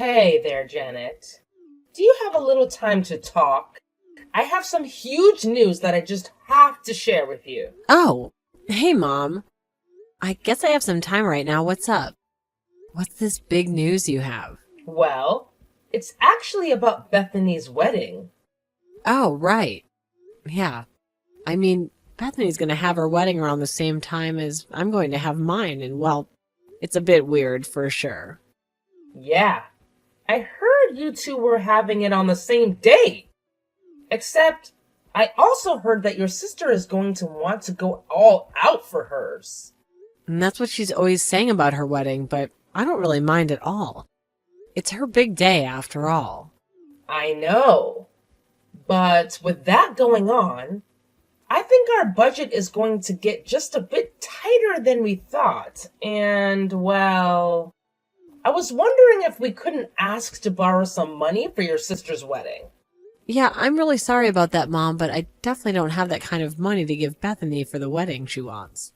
Hey there, Janet. Do you have a little time to talk? I have some huge news that I just have to share with you. Oh, hey, Mom. I guess I have some time right now. What's up? What's this big news you have? Well, it's actually about Bethany's wedding. Oh, right. Yeah. I mean, Bethany's going to have her wedding around the same time as I'm going to have mine, and well, it's a bit weird for sure. Yeah, I heard you two were having it on the same day. Except, I also heard that your sister is going to want to go all out for hers. And that's what she's always saying about her wedding, but I don't really mind at all. It's her big day after all. I know. But with that going on, I think our budget is going to get just a bit tighter than we thought. And, well, I was wondering if we couldn't ask to borrow some money for your sister's wedding. Yeah, I'm really sorry about that, Mom, but I definitely don't have that kind of money to give Bethany for the wedding she wants.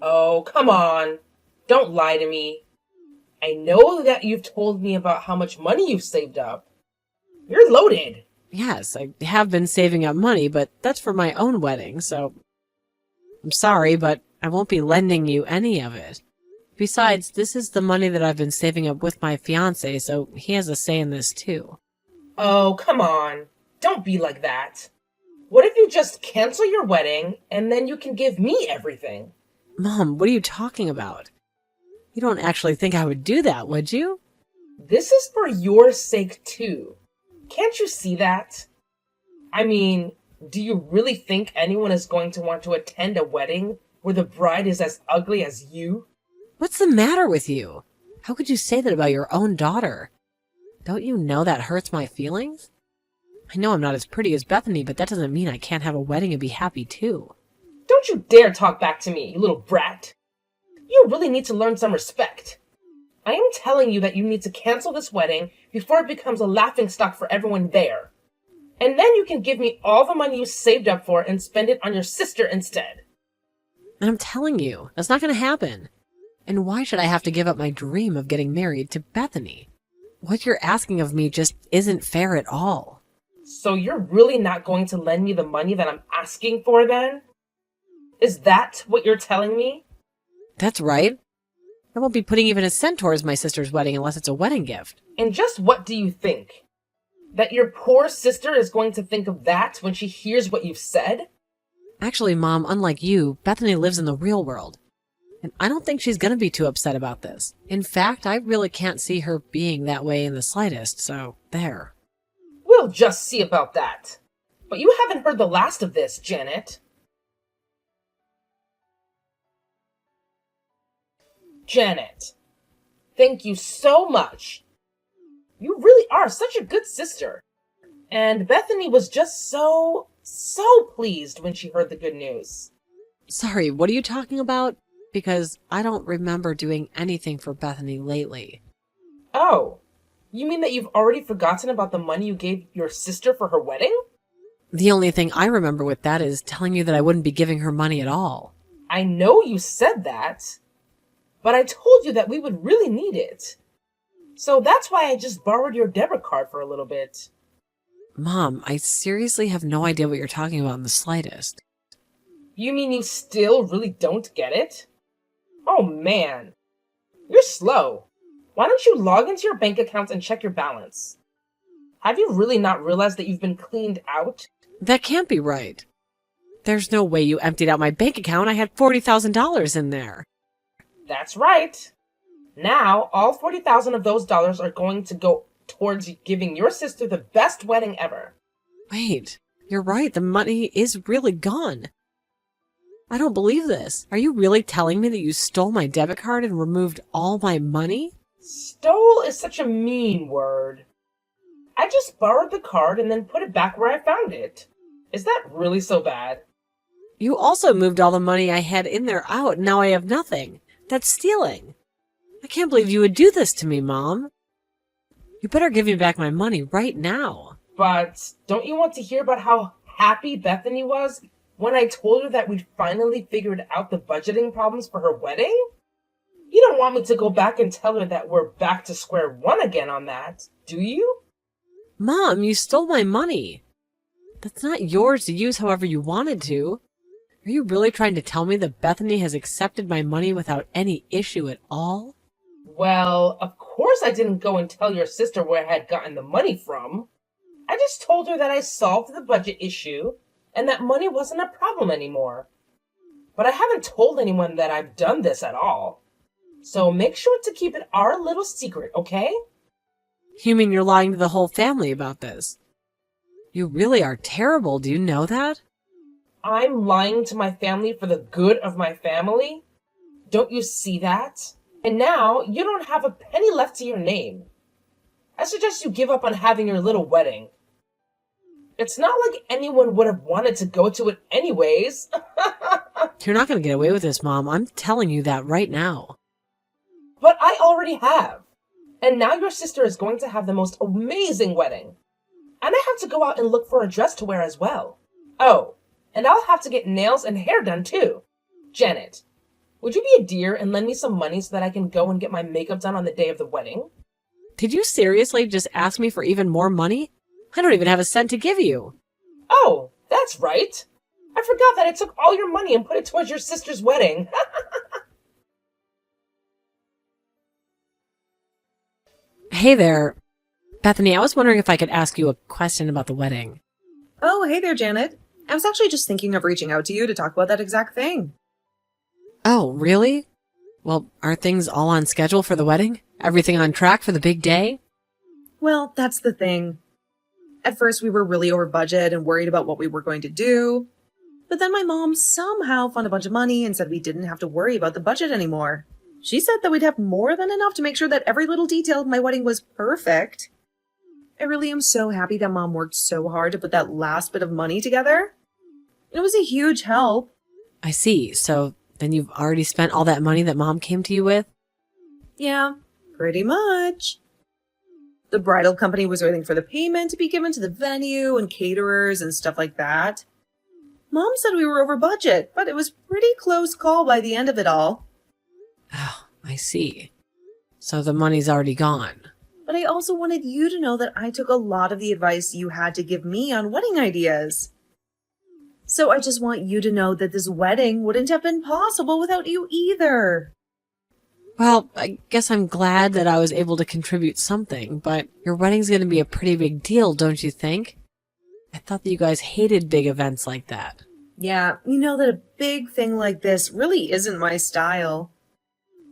Oh, come on. Don't lie to me. I know that you've told me about how much money you've saved up. You're loaded. Yes, I have been saving up money, but that's for my own wedding, so I'm sorry, but I won't be lending you any of it. Besides, this is the money that I've been saving up with my fiancé, so he has a say in this too. Oh, come on. Don't be like that. What if you just cancel your wedding and then you can give me everything? Mom, what are you talking about? You don't actually think I would do that, would you? This is for your sake too. Can't you see that? I mean, do you really think anyone is going to want to attend a wedding where the bride is as ugly as you? What's the matter with you? How could you say that about your own daughter? Don't you know that hurts my feelings? I know I'm not as pretty as Bethany, but that doesn't mean I can't have a wedding and be happy too. Don't you dare talk back to me, you little brat. You really need to learn some respect. I am telling you that you need to cancel this wedding before it becomes a laughingstock for everyone there. And then you can give me all the money you saved up for and spend it on your sister instead. And I'm telling you, that's not going to happen. And why should I have to give up my dream of getting married to Bethany? What you're asking of me just isn't fair at all. So you're really not going to lend me the money that I'm asking for then? Is that what you're telling me? That's right. I won't be putting even a cent towards my sister's wedding unless it's a wedding gift. And just what do you think? That your poor sister is going to think of that when she hears what you've said? Actually, Mom, unlike you, Bethany lives in the real world. And I don't think she's going to be too upset about this. In fact, I really can't see her being that way in the slightest, so there. We'll just see about that. But you haven't heard the last of this, Janet. Janet, thank you so much. You really are such a good sister. And Bethany was just so pleased when she heard the good news. Sorry, what are you talking about? Because I don't remember doing anything for Bethany lately. Oh, you mean that you've already forgotten about the money you gave your sister for her wedding? The only thing I remember with that is telling you that I wouldn't be giving her money at all. I know you said that, but I told you that we would really need it. So that's why I just borrowed your debit card for a little bit. Mom, I seriously have no idea what you're talking about in the slightest. You mean you still really don't get it? Oh man, you're slow. Why don't you log into your bank account and check your balance? Have you really not realized that you've been cleaned out? That can't be right. There's no way you emptied out my bank account. I had $40,000 in there. That's right. Now, all 40,000 of those dollars are going to go towards giving your sister the best wedding ever. Wait, you're right. The money is really gone. I don't believe this. Are you really telling me that you stole my debit card and removed all my money? Stole is such a mean word. I just borrowed the card and then put it back where I found it. Is that really so bad? You also moved all the money I had in there out, and now I have nothing. That's stealing. I can't believe you would do this to me, Mom. You better give me back my money right now. But don't you want to hear about how happy Bethany was when I told her that we'd finally figured out the budgeting problems for her wedding? You don't want me to go back and tell her that we're back to square one again on that, do you? Mom, you stole my money. That's not yours to use however you wanted to. Are you really trying to tell me that Bethany has accepted my money without any issue at all? Well, of course I didn't go and tell your sister where I had gotten the money from. I just told her that I solved the budget issue and that money wasn't a problem anymore. But I haven't told anyone that I've done this at all. So make sure to keep it our little secret, okay? You mean you're lying to the whole family about this? You really are terrible, do you know that? I'm lying to my family for the good of my family? Don't you see that? And now you don't have a penny left to your name. I suggest you give up on having your little wedding. It's not like anyone would have wanted to go to it anyways. You're not going to get away with this, Mom. I'm telling you that right now. But I already have. And now your sister is going to have the most amazing wedding. And I have to go out and look for a dress to wear as well. Oh, and I'll have to get nails and hair done too. Janet, would you be a dear and lend me some money so that I can go and get my makeup done on the day of the wedding? Did you seriously just ask me for even more money? I don't even have a cent to give you. Oh, that's right. I forgot that I took all your money and put it towards your sister's wedding. Hey there. Bethany, I was wondering if I could ask you a question about the wedding. Oh, hey there, Janet. I was actually just thinking of reaching out to you to talk about that exact thing. Oh, really? Well, are things all on schedule for the wedding? Everything on track for the big day? Well, that's the thing. At first, we were really over budget and worried about what we were going to do. But then my mom somehow found a bunch of money and said we didn't have to worry about the budget anymore. She said that we'd have more than enough to make sure that every little detail of my wedding was perfect. I really am so happy that Mom worked so hard to put that last bit of money together. It was a huge help. I see. So then you've already spent all that money that Mom came to you with? Yeah, pretty much. The bridal company was waiting for the payment to be given to the venue and caterers and stuff like that. Mom said we were over budget, but it was pretty close call by the end of it all. Oh, I see. So the money's already gone. But I also wanted you to know that I took a lot of the advice you had to give me on wedding ideas. So I just want you to know that this wedding wouldn't have been possible without you either. Well, I guess I'm glad that I was able to contribute something, but your wedding's going to be a pretty big deal, don't you think? I thought that you guys hated big events like that. Yeah, you know that a big thing like this really isn't my style.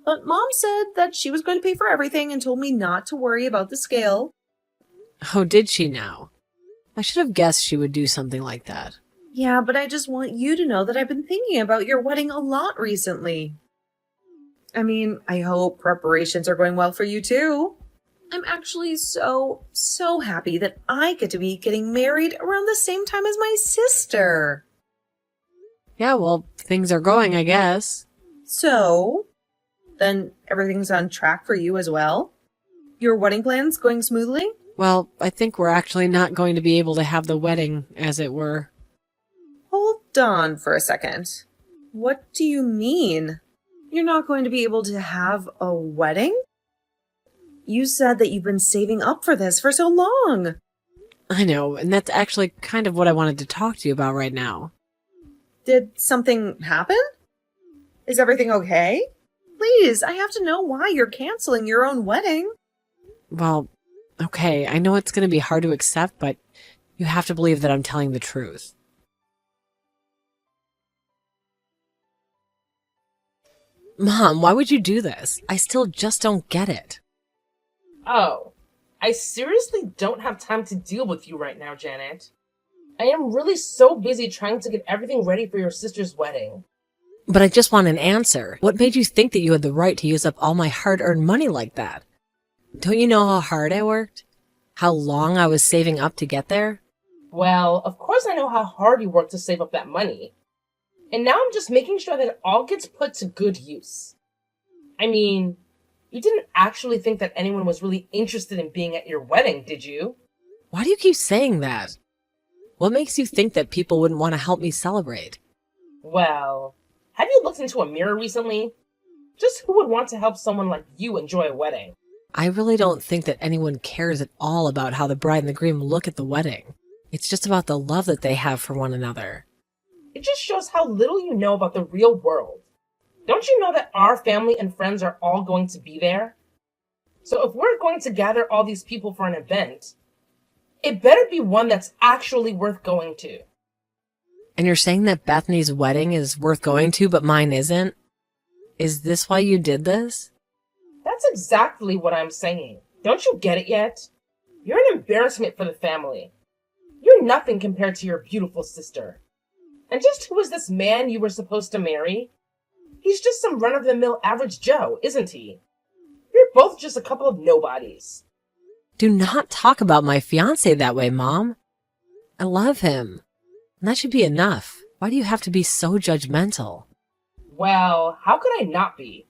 But Mom said that she was going to pay for everything and told me not to worry about the scale. Oh, did she now? I should have guessed she would do something like that. Yeah, but I just want you to know that I've been thinking about your wedding a lot recently. I mean, I hope preparations are going well for you too. I'm actually so happy that I get to be getting married around the same time as my sister. Yeah, well, things are going, I guess. So, then everything's on track for you as well? Your wedding plans going smoothly? Well, I think we're actually not going to be able to have the wedding, as it were. Hold on for a second. What do you mean? You're not going to be able to have a wedding? You said that you've been saving up for this for so long. I know, and that's actually kind of what I wanted to talk to you about right now. Did something happen? Is everything okay? Please, I have to know why you're canceling your own wedding. Well, okay, I know it's going to be hard to accept, but you have to believe that I'm telling the truth. Mom, why would you do this? I still just don't get it. Oh, I seriously don't have time to deal with you right now, Janet. I am really so busy trying to get everything ready for your sister's wedding. But I just want an answer. What made you think that you had the right to use up all my hard-earned money like that? Don't you know how hard I worked? How long I was saving up to get there? Well, of course I know how hard you worked to save up that money. And now I'm just making sure that it all gets put to good use. I mean, you didn't actually think that anyone was really interested in being at your wedding, did you? Why do you keep saying that? What makes you think that people wouldn't want to help me celebrate? Well, have you looked into a mirror recently? Just who would want to help someone like you enjoy a wedding? I really don't think that anyone cares at all about how the bride and the groom look at the wedding. It's just about the love that they have for one another. It just shows how little you know about the real world. Don't you know that our family and friends are all going to be there? So if we're going to gather all these people for an event, it better be one that's actually worth going to. And you're saying that Bethany's wedding is worth going to, but mine isn't? Is this why you did this? That's exactly what I'm saying. Don't you get it yet? You're an embarrassment for the family. You're nothing compared to your beautiful sister. And just who is this man you were supposed to marry? He's just some run-of-the-mill average Joe, isn't he? You're both just a couple of nobodies. Do not talk about my fiance that way, Mom. I love him. And that should be enough. Why do you have to be so judgmental? Well, how could I not be?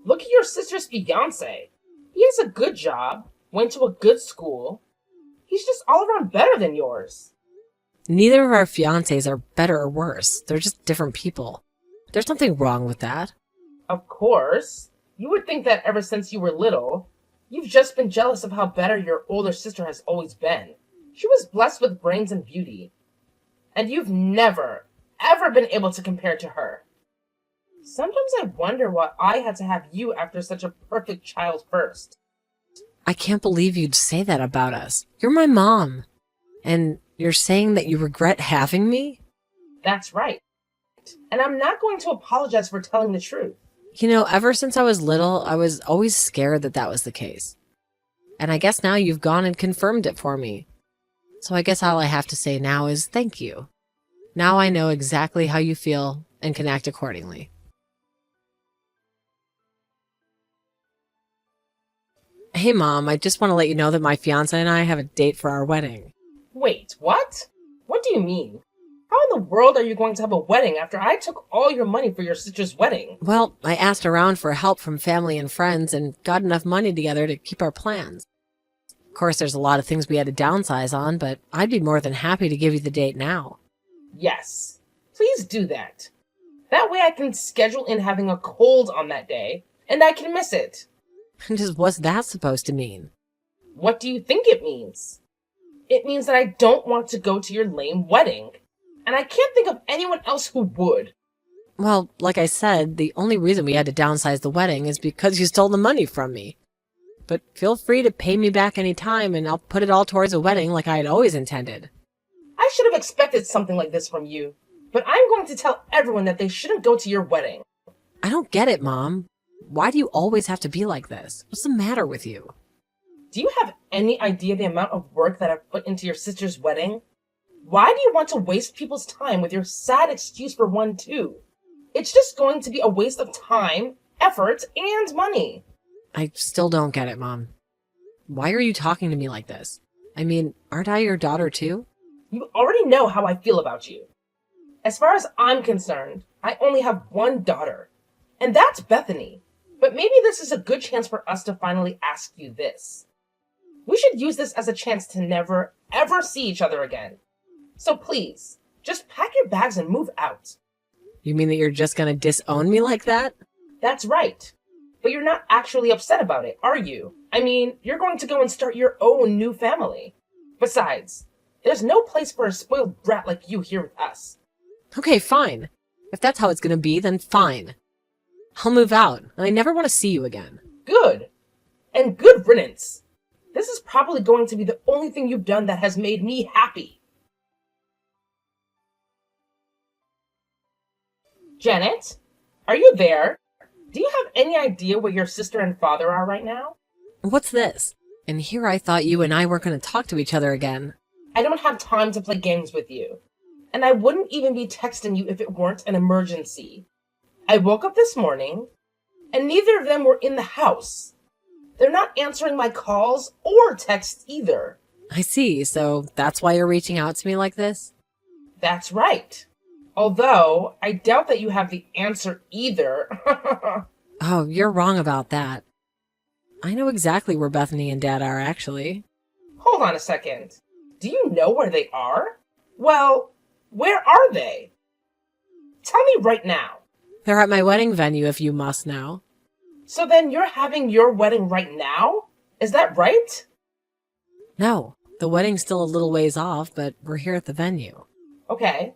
Look at your sister's fiancé. He has a good job, went to a good school. He's just all around better than yours. Neither of our fiancés are better or worse. They're just different people. There's nothing wrong with that. Of course. You would think that ever since you were little, you've just been jealous of how better your older sister has always been. She was blessed with brains and beauty. And you've never, ever been able to compare to her. Sometimes I wonder why I had to have you after such a perfect child first. I can't believe you'd say that about us. You're my mom. And you're saying that you regret having me? That's right. And I'm not going to apologize for telling the truth. You know, ever since I was little, I was always scared that that was the case. And I guess now you've gone and confirmed it for me. So I guess all I have to say now is thank you. Now I know exactly how you feel and can act accordingly. Hey Mom, I just want to let you know that my fiance and I have a date for our wedding. Wait, what? What do you mean? How in the world are you going to have a wedding after I took all your money for your sister's wedding? Well, I asked around for help from family and friends and got enough money together to keep our plans. Of course, there's a lot of things we had to downsize on, but I'd be more than happy to give you the date now. Yes, please do that. That way I can schedule in having a cold on that day, and I can miss it. Just what's that supposed to mean? What do you think it means? It means that I don't want to go to your lame wedding. And I can't think of anyone else who would. Well, like I said, the only reason we had to downsize the wedding is because you stole the money from me. But feel free to pay me back any time, and I'll put it all towards a wedding like I had always intended. I should have expected something like this from you. But I'm going to tell everyone that they shouldn't go to your wedding. I don't get it, Mom. Why do you always have to be like this? What's the matter with you? Do you have any idea the amount of work that I've put into your sister's wedding? Why do you want to waste people's time with your sad excuse for one too? It's just going to be a waste of time, effort, and money. I still don't get it, Mom. Why are you talking to me like this? I mean, aren't I your daughter too? You already know how I feel about you. As far as I'm concerned, I only have one daughter, and that's Bethany. But maybe this is a good chance for us to finally ask you this. We should use this as a chance to never, ever see each other again. So please, just pack your bags and move out. You mean that you're just gonna disown me like that? That's right. But you're not actually upset about it, are you? I mean, you're going to go and start your own new family. Besides, there's no place for a spoiled brat like you here with us. Okay, fine. If that's how it's gonna be, then fine. I'll move out, and I never want to see you again. Good. And good riddance. This is probably going to be the only thing you've done that has made me happy. Janet, are you there? Do you have any idea where your sister and father are right now? What's this? And here I thought you and I weren't going to talk to each other again. I don't have time to play games with you. And I wouldn't even be texting you if it weren't an emergency. I woke up this morning, and neither of them were in the house. They're not answering my calls or texts either. I see, so that's why you're reaching out to me like this? That's right. Although, I doubt that you have the answer either. Oh, you're wrong about that. I know exactly where Bethany and Dad are, actually. Hold on a second. Do you know where they are? Well, where are they? Tell me right now. They're at my wedding venue, if you must know. So then you're having your wedding right now? Is that right? No, the wedding's still a little ways off, but we're here at the venue. Okay.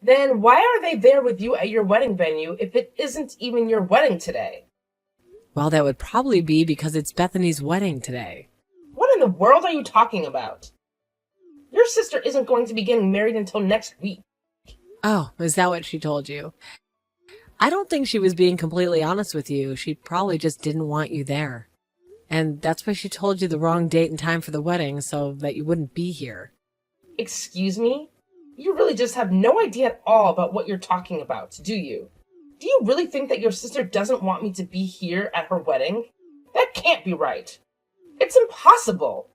Then why are they there with you at your wedding venue if it isn't even your wedding today? Well, that would probably be because it's Bethany's wedding today. What in the world are you talking about? Your sister isn't going to be getting married until next week. Oh, is that what she told you? I don't think she was being completely honest with you. She probably just didn't want you there. And that's why she told you the wrong date and time for the wedding, so that you wouldn't be here. Excuse me? You really just have no idea at all about what you're talking about, do you? Do you really think that your sister doesn't want me to be here at her wedding? That can't be right. It's impossible.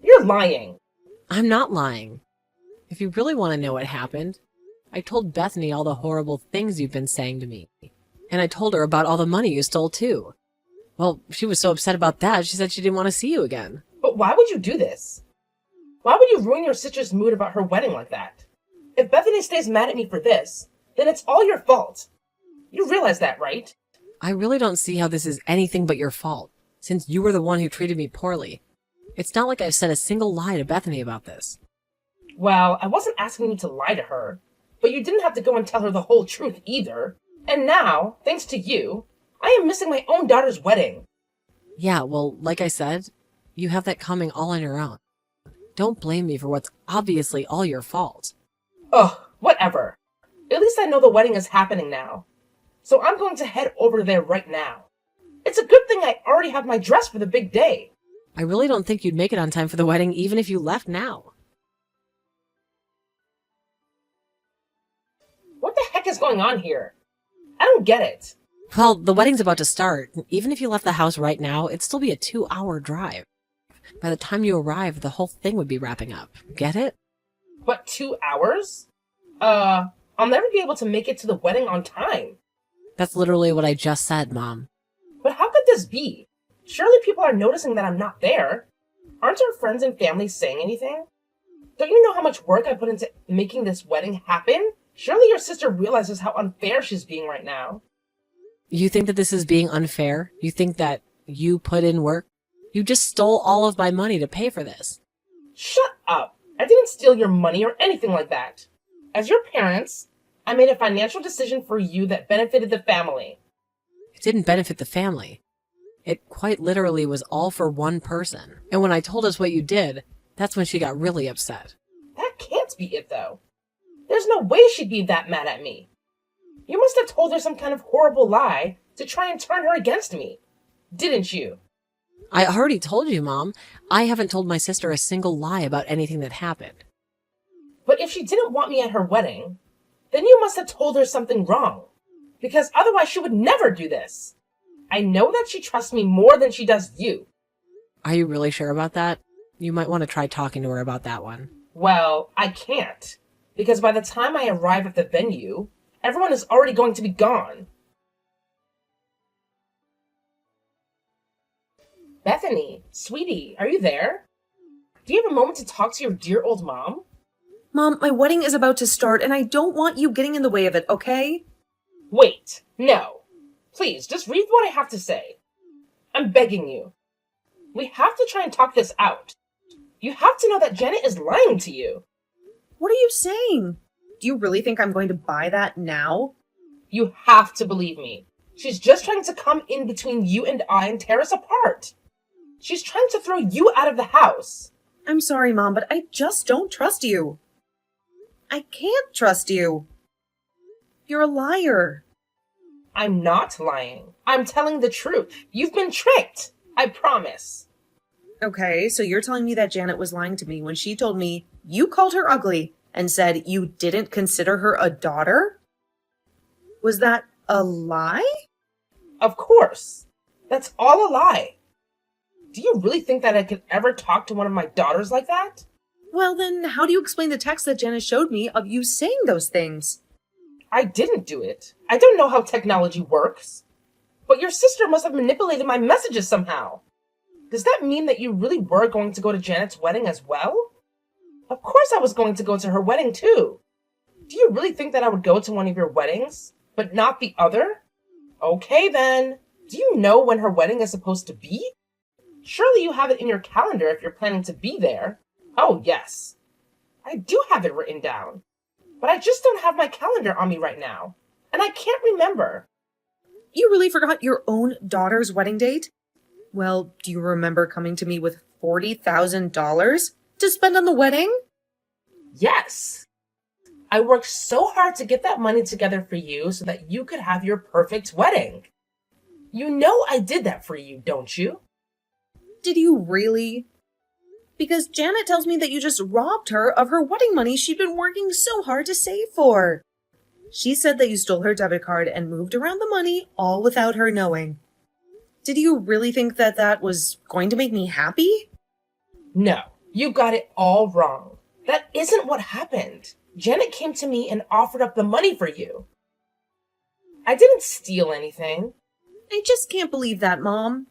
You're lying. I'm not lying. If you really want to know what happened, I told Bethany all the horrible things you've been saying to me. And I told her about all the money you stole too. Well, she was so upset about that, she said she didn't want to see you again. But why would you do this? Why would you ruin your sister's mood about her wedding like that? If Bethany stays mad at me for this, then it's all your fault. You realize that, right? I really don't see how this is anything but your fault, since you were the one who treated me poorly. It's not like I've said a single lie to Bethany about this. Well, I wasn't asking you to lie to her, but you didn't have to go and tell her the whole truth either. And now, thanks to you, I am missing my own daughter's wedding. Yeah, well, like I said, you have that coming all on your own. Don't blame me for what's obviously all your fault. Ugh, whatever. At least I know the wedding is happening now. So I'm going to head over there right now. It's a good thing I already have my dress for the big day. I really don't think you'd make it on time for the wedding even if you left now. What the heck is going on here? I don't get it. Well, the wedding's about to start. Even if you left the house right now, it'd still be a 2-hour drive. By the time you arrive, the whole thing would be wrapping up. Get it? But 2 hours? I'll never be able to make it to the wedding on time. That's literally what I just said, Mom. But how could this be? Surely people are noticing that I'm not there. Aren't our friends and family saying anything? Don't you know how much work I put into making this wedding happen? Surely your sister realizes how unfair she's being right now. You think that this is being unfair? You think that you put in work? You just stole all of my money to pay for this. Shut up. I didn't steal your money or anything like that. As your parents, I made a financial decision for you that benefited the family. It didn't benefit the family. It quite literally was all for one person. And when I told us what you did, that's when she got really upset. That can't be it, though. There's no way she'd be that mad at me. You must have told her some kind of horrible lie to try and turn her against me. Didn't you? I already told you, Mom. I haven't told my sister a single lie about anything that happened. But if she didn't want me at her wedding, then you must have told her something wrong. Because otherwise she would never do this. I know that she trusts me more than she does you. Are you really sure about that? You might want to try talking to her about that one. Well, I can't. Because by the time I arrive at the venue, everyone is already going to be gone. Bethany, sweetie, are you there? Do you have a moment to talk to your dear old mom? Mom, my wedding is about to start and I don't want you getting in the way of it, okay? Wait, no. Please, just read what I have to say. I'm begging you. We have to try and talk this out. You have to know that Janet is lying to you. What are you saying? Do you really think I'm going to buy that now? You have to believe me. She's just trying to come in between you and I and tear us apart. She's trying to throw you out of the house. I'm sorry, Mom, but I just don't trust you. I can't trust you. You're a liar. I'm not lying. I'm telling the truth. You've been tricked. I promise. Okay, so you're telling me that Janet was lying to me when she told me you called her ugly and said you didn't consider her a daughter? Was that a lie? Of course. That's all a lie. Do you really think that I could ever talk to one of my daughters like that? Well, then how do you explain the text that Janet showed me of you saying those things? I didn't do it. I don't know how technology works. But your sister must have manipulated my messages somehow. Does that mean that you really were going to go to Janet's wedding as well? Of course I was going to go to her wedding too. Do you really think that I would go to one of your weddings? but not the other? Okay then. Do you know when her wedding is supposed to be? Surely you have it in your calendar if you're planning to be there. Oh, yes. I do have it written down. But I just don't have my calendar on me right now. And I can't remember. You really forgot your own daughter's wedding date? Well, do you remember coming to me with $40,000 to spend on the wedding? Yes. I worked so hard to get that money together for you so that you could have your perfect wedding. You know I did that for you, don't you? Did you really? Because Janet tells me that you just robbed her of her wedding money she'd been working so hard to save for. She said that you stole her debit card and moved around the money all without her knowing. Did you really think that that was going to make me happy? No, you got it all wrong. That isn't what happened. Janet came to me and offered up the money for you. I didn't steal anything. I just can't believe that, Mom.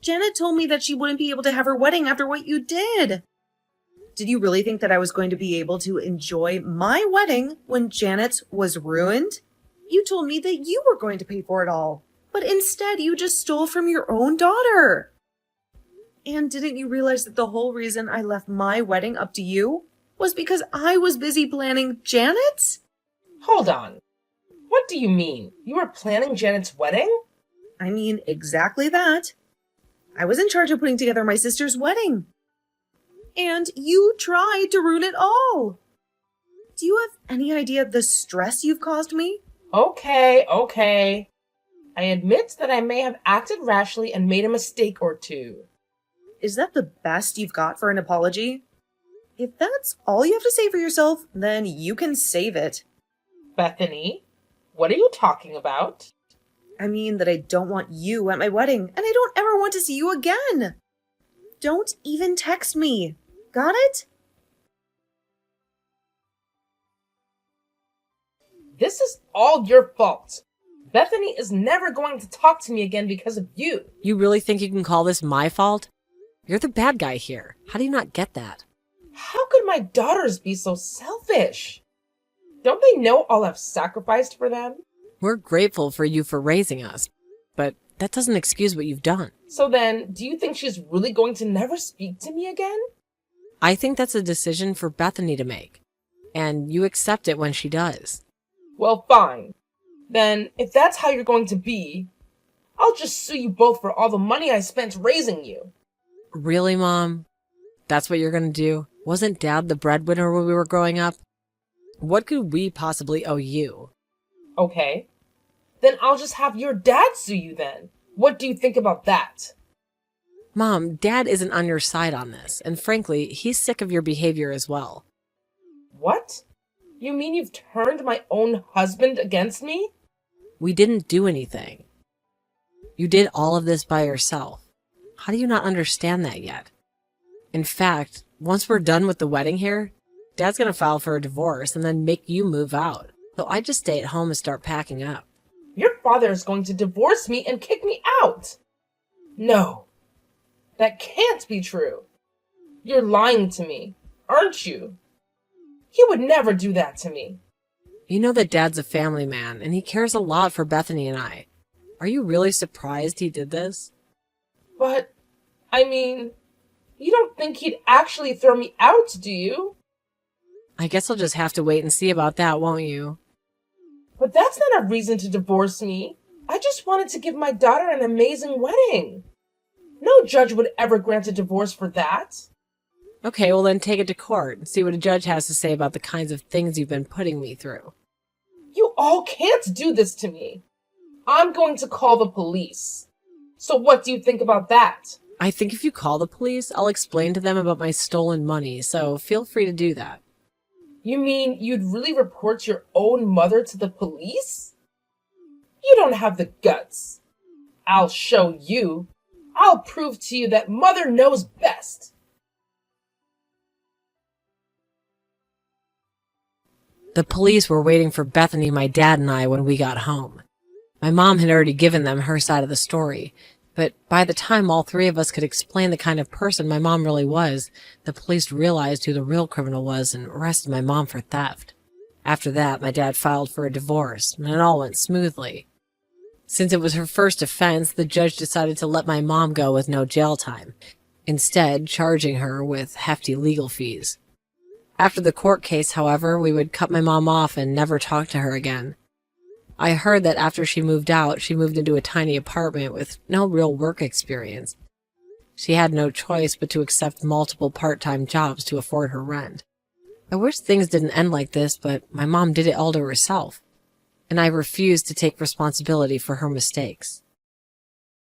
Janet told me that she wouldn't be able to have her wedding after what you did. Did you really think that I was going to be able to enjoy my wedding when Janet's was ruined? You told me that you were going to pay for it all, but instead you just stole from your own daughter. And didn't you realize that the whole reason I left my wedding up to you was because I was busy planning Janet's? Hold on. What do you mean? You were planning Janet's wedding? I mean, exactly that. I was in charge of putting together my sister's wedding. And you tried to ruin it all. Do you have any idea of the stress you've caused me? Okay. I admit that I may have acted rashly and made a mistake or two. Is that the best you've got for an apology? If that's all you have to say for yourself, then you can save it. Bethany, what are you talking about? I mean that I don't want you at my wedding, and I don't ever want to see you again. Don't even text me. Got it? This is all your fault. Bethany is never going to talk to me again because of you. You really think you can call this my fault? You're the bad guy here. How do you not get that? How could my daughters be so selfish? Don't they know all I've sacrificed for them? We're grateful for you for raising us, but that doesn't excuse what you've done. So then, do you think she's really going to never speak to me again? I think that's a decision for Bethany to make, and you accept it when she does. Well, fine. Then, if that's how you're going to be, I'll just sue you both for all the money I spent raising you. Really, Mom? That's what you're gonna do? Wasn't Dad the breadwinner when we were growing up? What could we possibly owe you? Okay. Then I'll just have your dad sue you then. What do you think about that? Mom, Dad isn't on your side on this, and frankly, he's sick of your behavior as well. What? You mean you've turned my own husband against me? We didn't do anything. You did all of this by yourself. How do you not understand that yet? In fact, once we're done with the wedding here, Dad's gonna file for a divorce and then make you move out. So I just stay at home and start packing up. Your father is going to divorce me and kick me out. No, that can't be true. You're lying to me, aren't you? He would never do that to me. You know that Dad's a family man, and he cares a lot for Bethany and I. Are you really surprised he did this? But, I mean, you don't think he'd actually throw me out, do you? I guess I'll just have to wait and see about that, won't you? But that's not a reason to divorce me. I just wanted to give my daughter an amazing wedding. No judge would ever grant a divorce for that. Okay, well then take it to court and see what a judge has to say about the kinds of things you've been putting me through. You all can't do this to me. I'm going to call the police. So what do you think about that? I think if you call the police, I'll explain to them about my stolen money, so feel free to do that. You mean you'd really report your own mother to the police? You don't have the guts. I'll show you. I'll prove to you that Mother knows best. The police were waiting for Bethany, my dad, and I when we got home. My mom had already given them her side of the story, but by the time all three of us could explain the kind of person my mom really was, the police realized who the real criminal was and arrested my mom for theft. After that, my dad filed for a divorce, and it all went smoothly. Since it was her first offense, the judge decided to let my mom go with no jail time, instead charging her with hefty legal fees. After the court case, however, we would cut my mom off and never talk to her again. I heard that after she moved out, she moved into a tiny apartment with no real work experience. She had no choice but to accept multiple part-time jobs to afford her rent. I wish things didn't end like this, but my mom did it all to herself, and I refused to take responsibility for her mistakes.